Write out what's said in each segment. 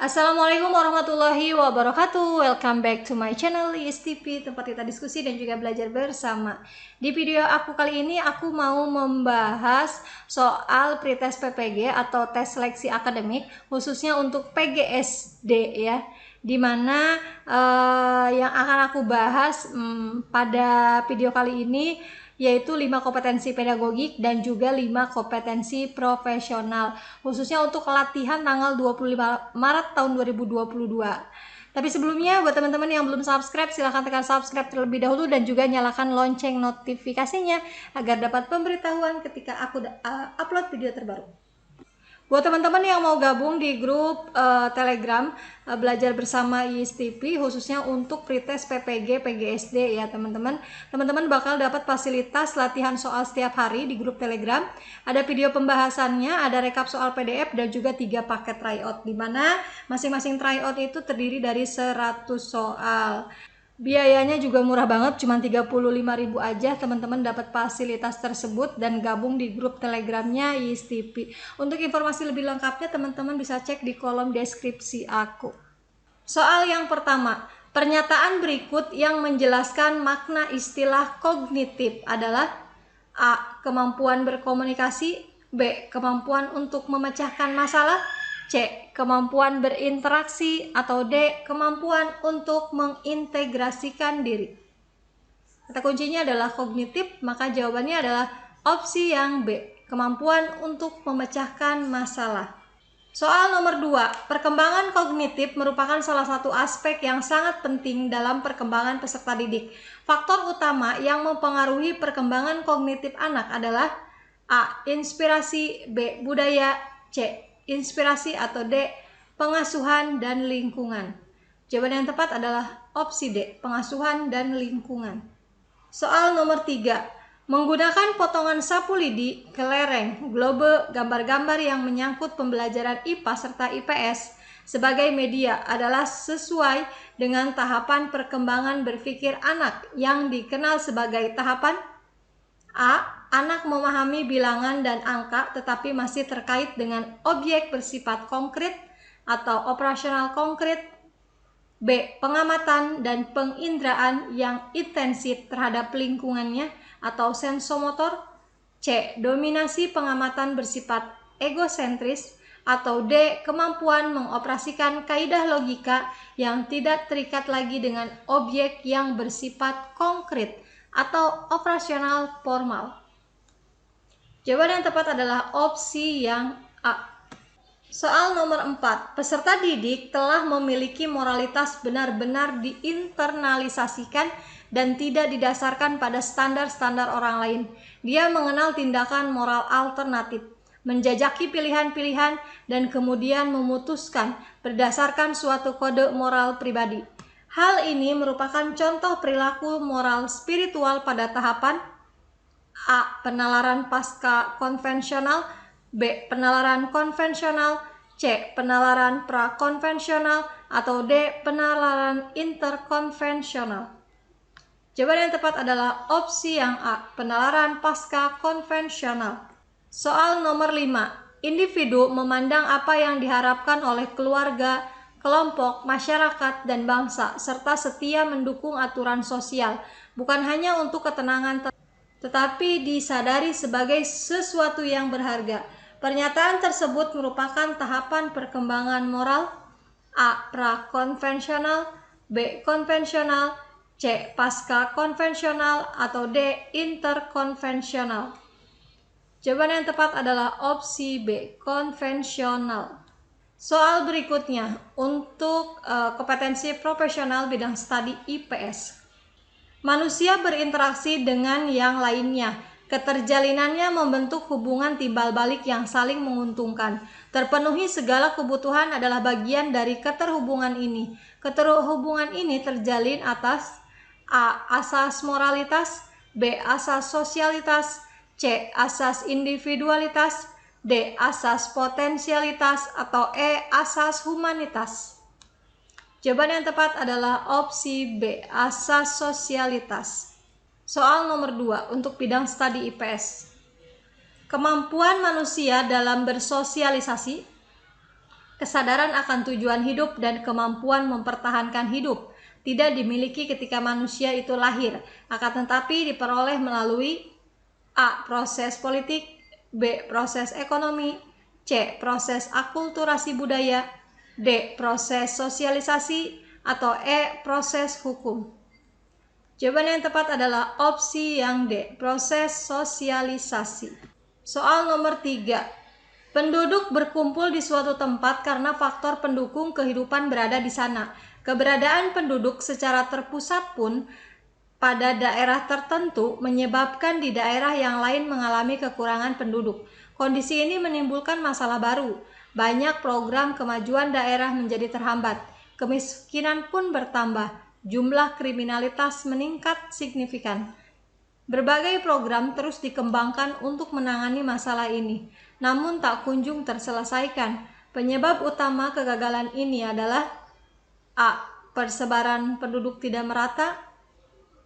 Assalamualaikum warahmatullahi wabarakatuh. Welcome back to my channel ISTP, tempat kita diskusi dan juga belajar bersama. Di video aku kali ini aku mau membahas soal pretest PPG atau tes seleksi akademik, khususnya untuk PGSD ya. Dimana yang akan aku bahas pada video kali ini yaitu 5 kompetensi pedagogik dan juga 5 kompetensi profesional, khususnya untuk latihan tanggal 25 Maret tahun 2022. Tapi sebelumnya, buat teman-teman yang belum subscribe, silahkan tekan subscribe terlebih dahulu dan juga nyalakan lonceng notifikasinya agar dapat pemberitahuan ketika aku upload video terbaru. Buat teman-teman yang mau gabung di grup Telegram belajar bersama ISTP, khususnya untuk pretest PPG PGSD ya teman-teman. Teman-teman bakal dapat fasilitas latihan soal setiap hari di grup Telegram. Ada video pembahasannya, ada rekap soal PDF dan juga 3 paket tryout, di mana masing-masing tryout itu terdiri dari 100 soal. Biayanya juga murah banget, cuma 35.000 aja teman-teman dapat fasilitas tersebut dan gabung di grup Telegramnya ISTP. Untuk informasi lebih lengkapnya teman-teman bisa cek di kolom deskripsi aku. Soal yang pertama, pernyataan berikut yang menjelaskan makna istilah kognitif adalah A. Kemampuan berkomunikasi, B. Kemampuan untuk memecahkan masalah, C. Kemampuan berinteraksi, atau D. Kemampuan untuk mengintegrasikan diri. Kata kuncinya adalah kognitif, maka jawabannya adalah opsi yang B. Kemampuan untuk memecahkan masalah. Soal nomor 2, perkembangan kognitif merupakan salah satu aspek yang sangat penting dalam perkembangan peserta didik. Faktor utama yang mempengaruhi perkembangan kognitif anak adalah A. Inspirasi, B. Budaya, C. Inspirasi, atau D. Pengasuhan dan lingkungan. Jawaban yang tepat adalah opsi D. Pengasuhan dan lingkungan. Soal nomor 3, menggunakan potongan sapu lidi, kelereng, globe, gambar-gambar yang menyangkut pembelajaran IPA serta IPS sebagai media adalah sesuai dengan tahapan perkembangan berpikir anak yang dikenal sebagai tahapan A. Anak memahami bilangan dan angka tetapi masih terkait dengan objek bersifat konkret atau operasional konkret. B. Pengamatan dan penginderaan yang intensif terhadap lingkungannya atau sensomotor. C. Dominasi pengamatan bersifat egosentris. Atau D. Kemampuan mengoperasikan kaidah logika yang tidak terikat lagi dengan objek yang bersifat konkret atau operasional formal. Jawaban yang tepat adalah opsi yang A. Soal nomor 4, peserta didik telah memiliki moralitas benar-benar diinternalisasikan dan tidak didasarkan pada standar-standar orang lain. Dia mengenal tindakan moral alternatif, menjajaki pilihan-pilihan, dan kemudian memutuskan berdasarkan suatu kode moral pribadi. Hal ini merupakan contoh perilaku moral spiritual pada tahapan A. Penalaran pasca konvensional, B. Penalaran konvensional, C. Penalaran prakonvensional, atau D. Penalaran interkonvensional. Jawaban yang tepat adalah opsi yang A. Penalaran pasca konvensional. Soal nomor 5, individu memandang apa yang diharapkan oleh keluarga, kelompok, masyarakat, dan bangsa, serta setia mendukung aturan sosial, bukan hanya untuk ketenangan tetapi disadari sebagai sesuatu yang berharga. Pernyataan tersebut merupakan tahapan perkembangan moral A. Prakonvensional, B. Konvensional, C. Pasca konvensional, atau D. Interkonvensional. Jawaban yang tepat adalah opsi B. Konvensional. Soal berikutnya untuk kompetensi profesional bidang studi IPS. Manusia berinteraksi dengan yang lainnya. Keterjalinannya membentuk hubungan timbal balik yang saling menguntungkan. Terpenuhi segala kebutuhan adalah bagian dari keterhubungan ini. Keterhubungan ini terjalin atas A. Asas moralitas, B. Asas sosialitas, C. Asas individualitas, D. Asas potensialitas, atau E. Asas humanitas. Jawaban yang tepat adalah opsi B. Asas sosialitas. Soal nomor 2 untuk bidang studi IPS. Kemampuan manusia dalam bersosialisasi. Kesadaran akan tujuan hidup dan kemampuan mempertahankan hidup tidak dimiliki ketika manusia itu lahir, akan tetapi diperoleh melalui A. Proses politik, B. Proses ekonomi, C. Proses akulturasi budaya, D. Proses sosialisasi, atau E. Proses hukum. Jawaban yang tepat adalah opsi yang D. Proses sosialisasi. Soal nomor 3. Penduduk berkumpul di suatu tempat karena faktor pendukung kehidupan berada di sana. Keberadaan penduduk secara terpusat pun pada daerah tertentu menyebabkan di daerah yang lain mengalami kekurangan penduduk. Kondisi ini menimbulkan masalah baru. Banyak program kemajuan daerah menjadi terhambat. Kemiskinan pun bertambah. Jumlah kriminalitas meningkat signifikan. Berbagai program terus dikembangkan untuk menangani masalah ini, namun tak kunjung terselesaikan. Penyebab utama kegagalan ini adalah A. Persebaran penduduk tidak merata,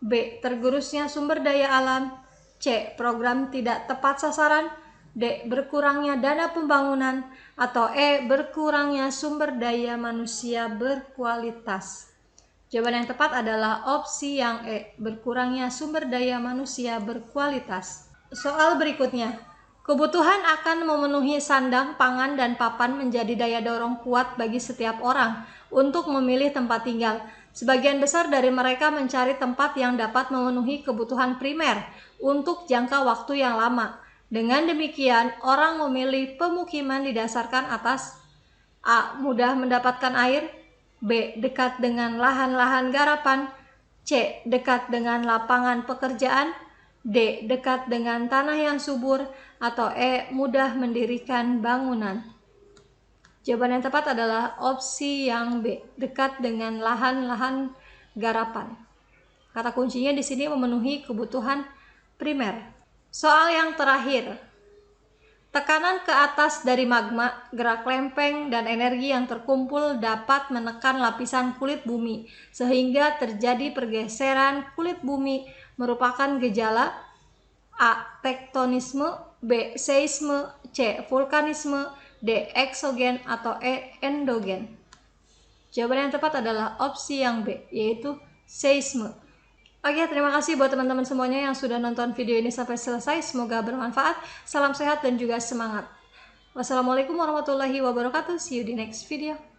B. Tergerusnya sumber daya alam, C. Program tidak tepat sasaran, D. Berkurangnya dana pembangunan, atau E. Berkurangnya sumber daya manusia berkualitas. Jawaban yang tepat adalah opsi yang E. Berkurangnya sumber daya manusia berkualitas. Soal berikutnya. Kebutuhan akan memenuhi sandang, pangan, dan papan menjadi daya dorong kuat bagi setiap orang untuk memilih tempat tinggal. Sebagian besar dari mereka mencari tempat yang dapat memenuhi kebutuhan primer untuk jangka waktu yang lama. Dengan demikian, orang memilih pemukiman didasarkan atas A. Mudah mendapatkan air, B. Dekat dengan lahan-lahan garapan, C. Dekat dengan lapangan pekerjaan, D. Dekat dengan tanah yang subur, atau E. Mudah mendirikan bangunan. Jawaban yang tepat adalah opsi yang B. Dekat dengan lahan-lahan garapan. Kata kuncinya di sini memenuhi kebutuhan primer. Soal yang terakhir. Tekanan ke atas dari magma, gerak lempeng, dan energi yang terkumpul dapat menekan lapisan kulit bumi, sehingga terjadi pergeseran kulit bumi merupakan gejala A. Tektonisme, B. Seisme, C. Vulkanisme, D. Eksogen, atau E. Endogen. Jawaban yang tepat adalah opsi yang B, yaitu seisme. Oke, terima kasih buat teman-teman semuanya yang sudah nonton video ini sampai selesai. Semoga bermanfaat. Salam sehat dan juga semangat. Wassalamualaikum warahmatullahi wabarakatuh. See you di next video.